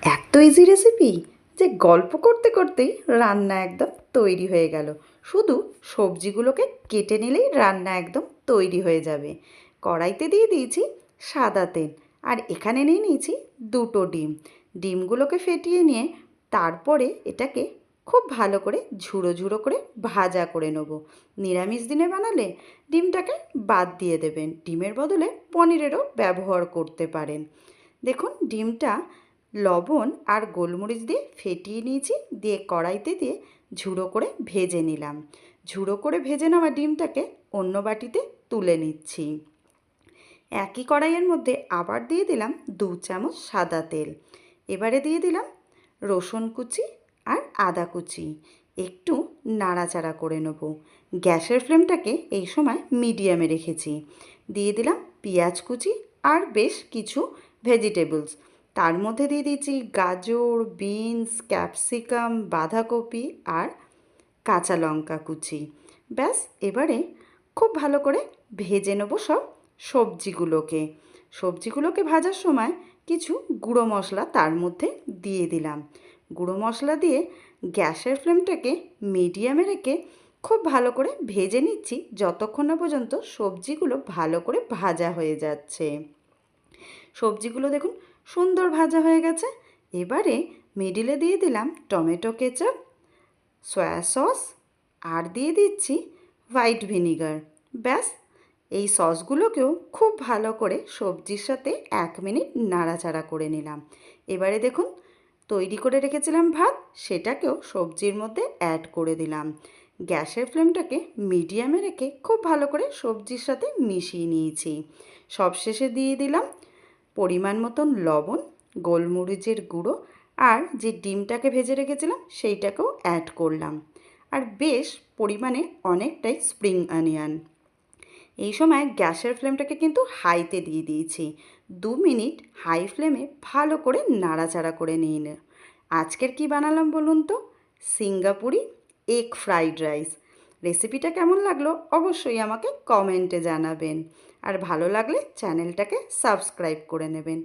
এত easy recipe যে গল্প করতে করতেই রান্না একদম তৈরি হয়ে গেল। শুধু সবজিগুলোকে কেটে নিলেই রান্না একদম তৈরি হয়ে যাবে। কড়াইতে দিয়ে দিয়েছি সাদা তেল, আর এখানে নিয়ে নিয়েছি দুটো ডিম। ডিমগুলোকে ফেটিয়ে নিয়ে তারপরে এটাকে খুব ভালো করে ঝুড়ো ঝুড়ো করে ভাজা করে নেব। নিরামিষ দিনে বানালে ডিমটাকে বাদ দিয়ে দেবেন, ডিমের বদলে পনিরেরও ব্যবহার করতে পারেন। দেখুন, ডিমটা লবণ আর গোলমরিচ দিয়ে ফেটিয়ে নিয়েছি, দিয়ে কড়াইতে দিয়ে ঝুড়ো করে ভেজে নিলাম। ঝুড়ো করে ভেজে নেওয়া ডিমটাকে অন্য বাটিতে তুলে নিচ্ছি। একই কড়াইয়ের মধ্যে আবার দিয়ে দিলাম 2 চামচ সাদা তেল। এবারে দিয়ে দিলাম রসুন কুচি আর আদা কুচি। একটু নাড়াচাড়া করে নেব। গ্যাসের ফ্লেমটাকে এই সময় মিডিয়ামে রেখেছি। দিয়ে দিলাম পেঁয়াজ কুচি আর বেশ কিছু ভেজিটেবলস। তার মধ্যে দিয়ে দিয়েছি গাজর, বিনস, ক্যাপসিকাম, বাঁধাকপি আর কাঁচা লঙ্কা কুচি। ব্যাস, এবারে খুব ভালো করে ভেজে নেবো সব সবজিগুলোকে। সবজিগুলোকে ভাজার সময় কিছু গুঁড়ো মশলা তার মধ্যে দিয়ে দিলাম। গুঁড়ো মশলা দিয়ে গ্যাসের ফ্লেমটাকে মিডিয়ামে রেখে খুব ভালো করে ভেজে নিচ্ছি, যতক্ষণ না পর্যন্ত সবজিগুলো ভালো করে ভাজা হয়ে যাচ্ছে। সবজিগুলো দেখুন সুন্দর ভাজা হয়ে গেছে। এবারে মিডিলে দিয়ে দিলাম টমেটো কেচাপ, সয়া সস আর দিয়ে দিচ্ছি হোয়াইট ভিনিগার। ব্যাস, এই সসগুলোকেও খুব ভালো করে সবজির সাথে 1 মিনিট নাড়াচাড়া করে নিলাম। এবারে দেখুন, তৈরি করে রেখেছিলাম ভাত, সেটাকেও সবজির মধ্যে অ্যাড করে দিলাম। গ্যাসের ফ্লেমটাকে মিডিয়ামে রেখে খুব ভালো করে সবজির সাথে মিশিয়ে নিয়েছি। সবশেষে দিয়ে দিলাম পরিমাণ মতন লবণ, গোলমরিচের গুঁড়ো আর যে ডিমটাকে ভেজে রেখেছিলাম সেইটাকেও অ্যাড করলাম, আর বেশ পরিমাণে অনেকটাই স্প্রিং অনিয়ন। এই সময় গ্যাসের ফ্লেমটাকে কিন্তু হাইতে দিয়ে দিয়েছি। 2 মিনিট হাই ফ্লেমে ভালো করে নাড়াচাড়া করে নিন। আজকের কি বানালাম বলুন তো? সিঙ্গাপুরি এগ ফ্রাইড রাইস। রেসিপিটা কেমন লাগলো অবশ্যই আমাকে কমেন্টে জানাবেন, আর ভালো লাগলে চ্যানেলটাকে সাবস্ক্রাইব করে নেবেন।